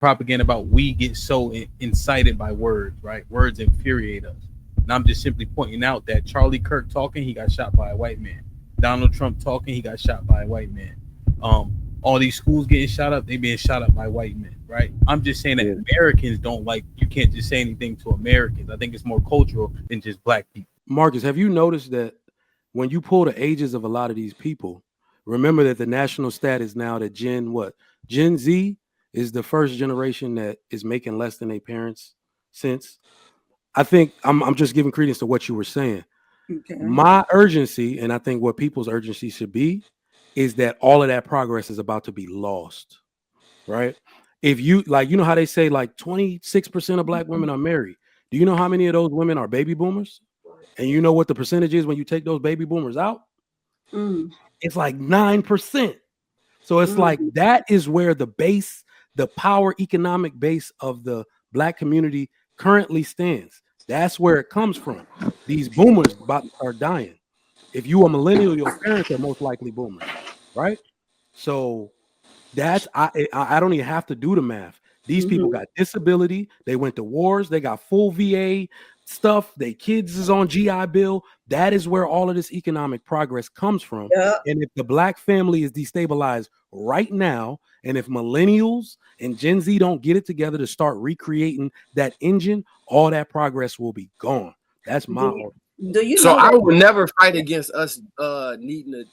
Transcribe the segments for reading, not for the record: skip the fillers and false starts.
propaganda about we get so incited by words, right? Words infuriate us. And I'm just simply pointing out that Charlie Kirk talking, he got shot by a white man. Donald Trump talking, he got shot by a white man. All these schools getting shot up, they being shot up by white men, right? I'm just saying that Yeah. Americans don't like, you can't just say anything to Americans. I think it's more cultural than just black people. Marcus, have you noticed that when you pull the ages of a lot of these people, remember that the national stat is now that Gen Z is the first generation that is making less than their parents since. I think I'm just giving credence to what you were saying. Okay. My urgency, and I think what people's urgency should be, is that all of that progress is about to be lost, right? If you like, you know how they say like 26% of black women are married. Do you know how many of those women are baby boomers? And you know what the percentage is when you take those baby boomers out? It's like 9%. So it's like that is where the base, the power economic base of the black community currently stands. That's where it comes from. These boomers are dying. If you a millennial, your parents are most likely boomers, right? So that's I don't even have to do the math. These people got disability. They went to wars. They got full VA stuff. Their kids is on GI Bill. That is where all of this economic progress comes from. Yeah. And if the black family is destabilized right now, and if millennials and Gen Z don't get it together to start recreating that engine, all that progress will be gone. That's my argument. Do you So know I that? would never fight against us needing to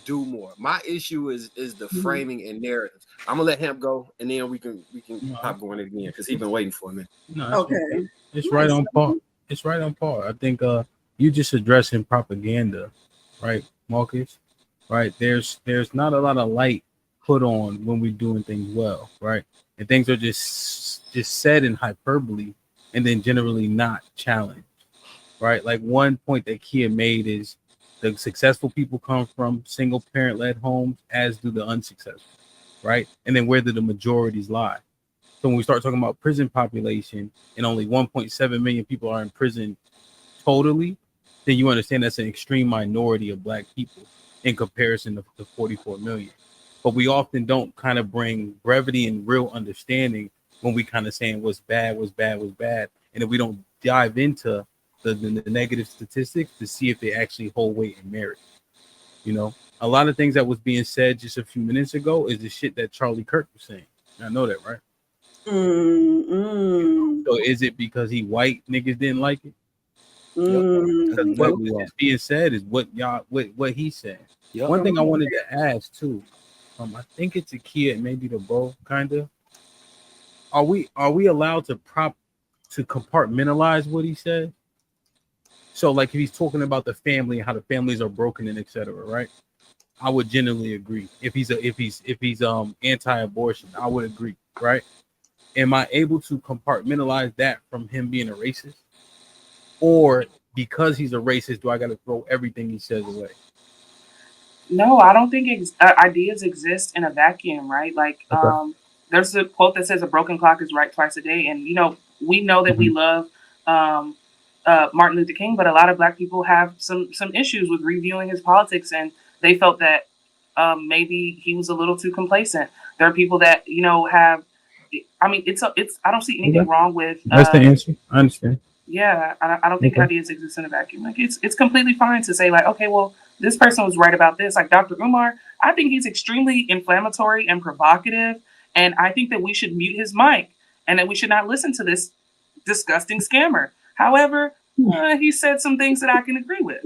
do more. My issue is the framing and narratives. I'm gonna let him go, and then we can pop going it again because he's been waiting for a minute. No, Okay. it's right on par. It's right on par. I think you just addressing propaganda, right, Marcus? Right. There's not a lot of light put on when we're doing things well, right? And things are just said in hyperbole and then generally not challenged. Right. Like one point that Kia made is the successful people come from single parent led homes, as do the unsuccessful, right? And then where do the majorities lie? So when we start talking about prison population and only 1.7 million people are in prison totally, then you understand that's an extreme minority of black people in comparison to the 44 million. But we often don't kind of bring brevity and real understanding when we kind of saying what's bad, what's bad, what's bad. And if we don't dive into the negative statistics to see if they actually hold weight and merit. You know, a lot of things that was being said just a few minutes ago is the shit that Charlie Kirk was saying. I know that, right? So is it because he white niggas didn't like it? Because what is being said is what he said. One thing I wanted to ask too, I think it's a kid, maybe the both kind of. Are we allowed to compartmentalize what he said? So, like, if he's talking about the family and how the families are broken and etc., right? I would generally agree. If he's anti-abortion, I would agree, right? Am I able to compartmentalize that from him being a racist, or because he's a racist, do I got to throw everything he says away? No, I don't think ideas exist in a vacuum, right? Like, there's a quote that says, "A broken clock is right twice a day," and we know that we love Martin Luther King, but a lot of black people have some issues with reviewing his politics, and they felt that maybe he was a little too complacent. There are people that have. I mean, it's. I don't see anything wrong with. That's the answer. I understand. Yeah, I don't think ideas exist in a vacuum. Like, it's completely fine to say, like, okay, well, this person was right about this. Like Dr. Umar, I think he's extremely inflammatory and provocative, and I think that we should mute his mic and that we should not listen to this disgusting scammer. However, he said some things that I can agree with.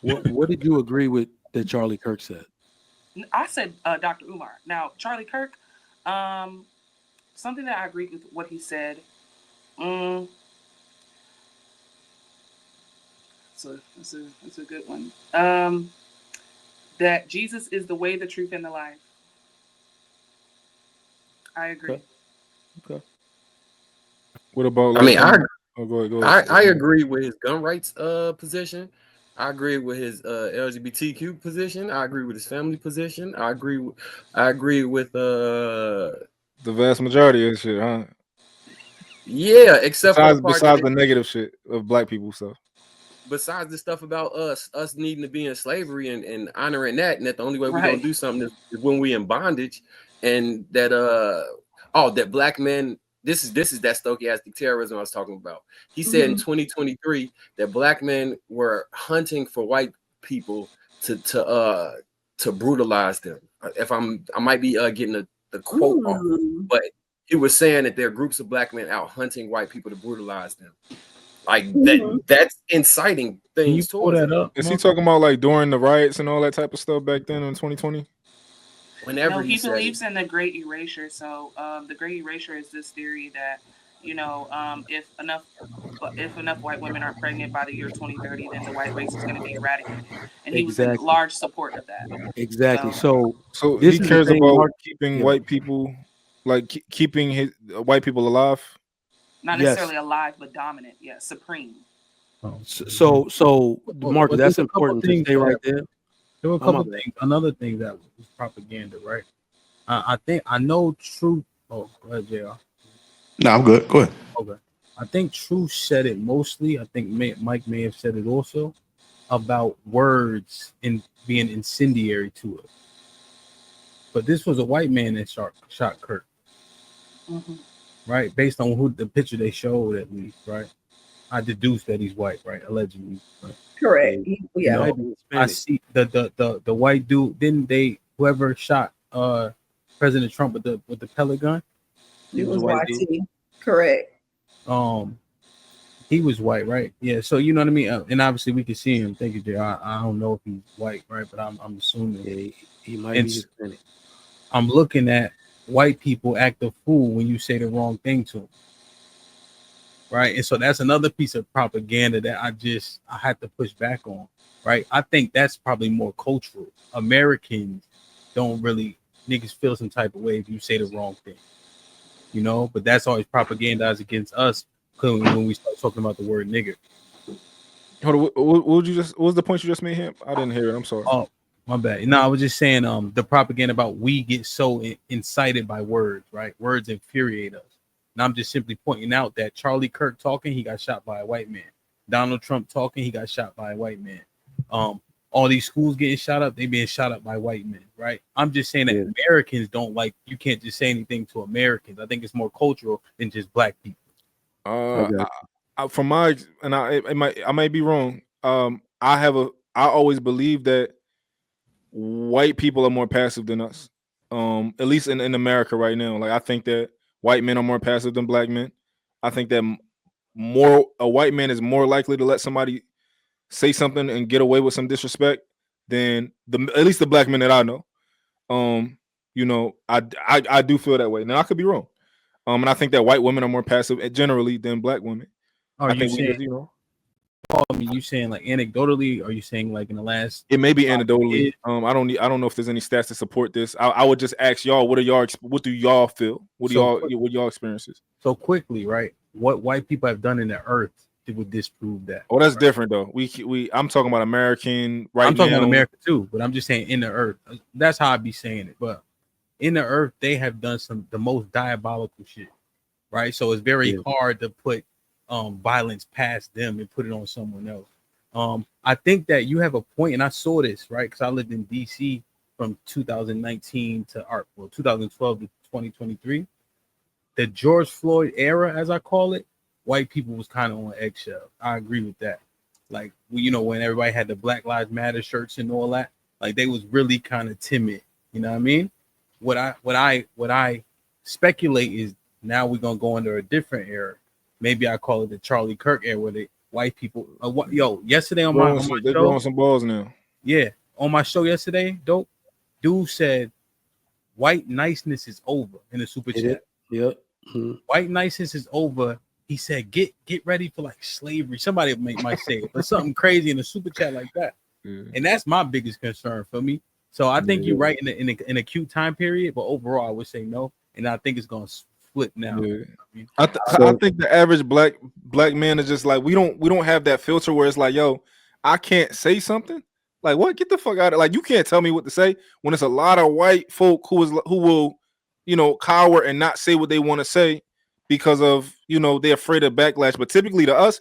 What did you agree with that Charlie Kirk said? I said Dr. Umar. Now, Charlie Kirk, something that I agreed with what he said. So that's a good one. That Jesus is the way, the truth, and the life. I agree. Okay. What about? I mean, go ahead. I agree with his gun rights position. I agree with his LGBTQ position. I agree with his family position. I agree with the vast majority of shit, huh? Yeah, except besides the negative shit of black people stuff. Besides the stuff about us needing to be in slavery and honoring that, and that the only way we're gonna do something is when we in bondage, and that Oh, that black men. This is that stochastic terrorism I was talking about. He said in 2023 that black men were hunting for white people to brutalize them. If I might be getting the quote off, but he was saying that there are groups of black men out hunting white people to brutalize them. Like that's inciting things towards that up. Is he talking about like during the riots and all that type of stuff back then in 2020? Whenever he believes in the Great Erasure. So the Great Erasure is this theory that if enough white women are pregnant by the year 2030, then the white race is going to be eradicated. And he was in large support of that. Exactly. So he cares about keeping white people, like keeping white people alive. Not necessarily alive, but dominant. Yeah, supreme. So Marcus, that's important to stay right there. There were a couple things. Another thing that was propaganda, right? I know True. Oh, go ahead, JR. No, I'm good. Go ahead. Okay. I think True said it mostly. I think Mike may have said it also about words and being incendiary to it. But this was a white man that shot Kirk. Right? Based on who the picture they showed, at least, right? I deduced that he's white, right? Allegedly. Right? Correct. Yeah. I see the white dude. Didn't they? Whoever shot President Trump with the pellet gun? He was white. Correct. He was white, right? Yeah. So you know what I mean. And obviously we can see him. Thank you, Jay. I don't know if he's white, right? But I'm assuming he might be Hispanic. I'm looking at white people act a fool when you say the wrong thing to them. Right. And so that's another piece of propaganda that I had to push back on. Right. I think that's probably more cultural. Americans don't really niggas feel some type of way if you say the wrong thing. You know, but that's always propagandized against us when we start talking about the word nigger. Hold on, what was the point you just made, him? I didn't hear it. I'm sorry. Oh, my bad. No, I was just saying the propaganda about we get so incited by words, right? Words infuriate us. And I'm just simply pointing out that Charlie Kirk talking, he got shot by a white man. Donald Trump talking, he got shot by a white man. All these schools getting shot up, they being shot up by white men, right? I'm just saying that Americans don't like, you can't just say anything to Americans. I think it's more cultural than just black people. From my, and I might be wrong. I always believe that white people are more passive than us. At least in America right now. Like I think that white men are more passive than black men. I think that a white man is more likely to let somebody say something and get away with some disrespect than at least the black men that I know. You know, I do feel that way. Now I could be wrong. And I think that white women are more passive generally than black women. Are you saying, I mean, you saying like anecdotally, or are you saying like in the last? It may be anecdotally. I don't know if there's any stats to support this. I would just ask y'all, what do y'all feel? What y'all experiences? So quickly, right? What white people have done in the earth would disprove that. Oh, that's different though. I'm talking about American right now. I'm talking about America too, but I'm just saying in the earth. That's how I'd be saying it. But in the earth, they have done the most diabolical shit, right? So it's very hard to put violence past them and put it on someone else. I think that you have a point, and I saw this, right? Because I lived in DC from 2019 to 2012 to 2023. The George Floyd era, as I call it, white people was kind of on eggshell. I agree with that. Like, when everybody had the Black Lives Matter shirts and all that, like they was really kind of timid. You know what I mean? What I speculate is now we're gonna go under a different era. Maybe I call it the Charlie Kirk era, where the white people. Yesterday on my show, they're throwing some balls now. Yeah, on my show yesterday, dude said, "White niceness is over" in the super chat. Yep. White niceness is over. He said, "Get ready for like slavery." Somebody might say it, but something crazy in the super chat like that. And that's my biggest concern for me. So I think you're right in an acute time period, but overall I would say no, and I think it's gonna flip now. I think the average black man is just like we don't have that filter where it's like, yo, I can't say something. Like what? Get the fuck out of like you can't tell me what to say when it's a lot of white folk who will cower and not say what they want to say because of they're afraid of backlash. But typically to us,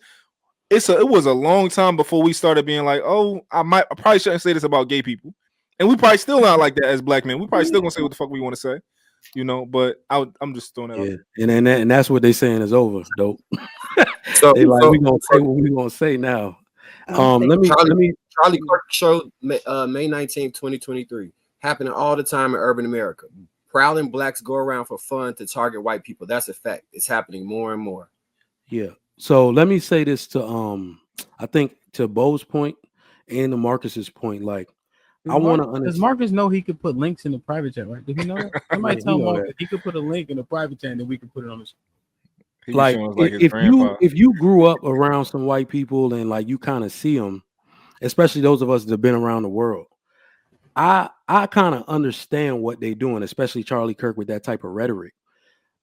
it was a long time before we started being like, oh, I probably shouldn't say this about gay people. And we probably still not like that as black men. We probably still gonna say what the fuck we want to say. you know. But I'm just throwing that out. And that's what they saying is over, dope. So, They like, so, we gonna say what we gonna say now. I'm Let me Charlie Kirk show May 19th, 2023, happening all the time in urban America. Prowling blacks go around for fun to target white people. That's a fact. It's happening more and more. Yeah. So let me say this to I think to Bo's point and to Marcus's point. Like, I want to Does understand. Marcus know he could put links in the private chat, right? Did he know that? Somebody Yeah, tell he know Marcus that. he could put a link in the private chat and then we can put it on the. He be Like, showing us like his if grandpa. you grew up around some white people and like you kind of see them, especially those of us that have been around the world, I kind of understand what they doing, especially Charlie Kirk with that type of rhetoric.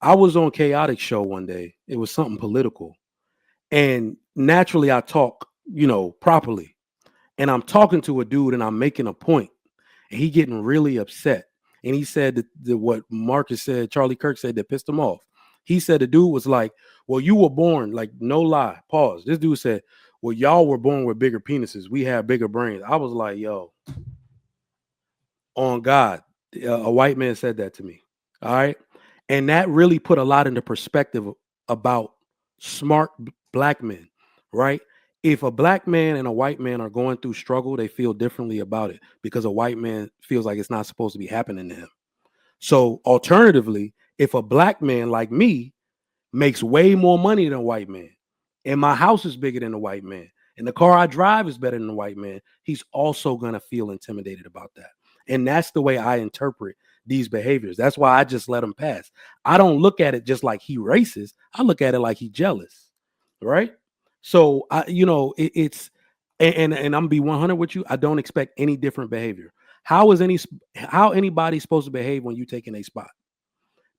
I was on Chaotic Show one day. It was something political. And naturally I talk, properly. And I'm talking to a dude and I'm making a point. And he getting really upset. And he said that what Marcus said, Charlie Kirk said that pissed him off. He said the dude was like, well, you were born, like, no lie, pause. This dude said, well, y'all were born with bigger penises. We have bigger brains. I was like, yo, on God, a white man said that to me. All right. And that really put a lot into perspective about smart black men, right? If a black man and a white man are going through struggle, they feel differently about it because a white man feels like it's not supposed to be happening to him. So alternatively, if a black man like me makes way more money than a white man, and my house is bigger than a white man, and the car I drive is better than a white man, he's also going to feel intimidated about that. And that's the way I interpret these behaviors. That's why I just let them pass. I don't look at it just like he racist. I look at it like he jealous, right? So it's and I'm gonna be 100 with you. I don't expect any different behavior. How anybody supposed to behave when you taking a spot?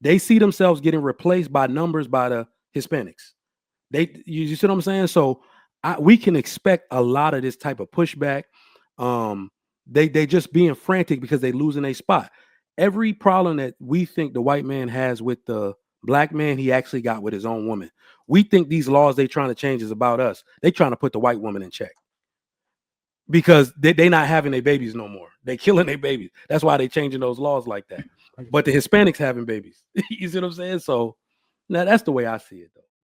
They see themselves getting replaced by numbers by the Hispanics. You see what I'm saying? So we can expect a lot of this type of pushback. They just being frantic because they losing a spot. Every problem that we think the white man has with the black man, he actually got with his own woman. We think these laws they trying to change is about us. They trying to put the white woman in check because they not having their babies no more. They killing their babies. That's why they changing those laws like that. But the Hispanics having babies. You see what I'm saying? So now that's the way I see it, though.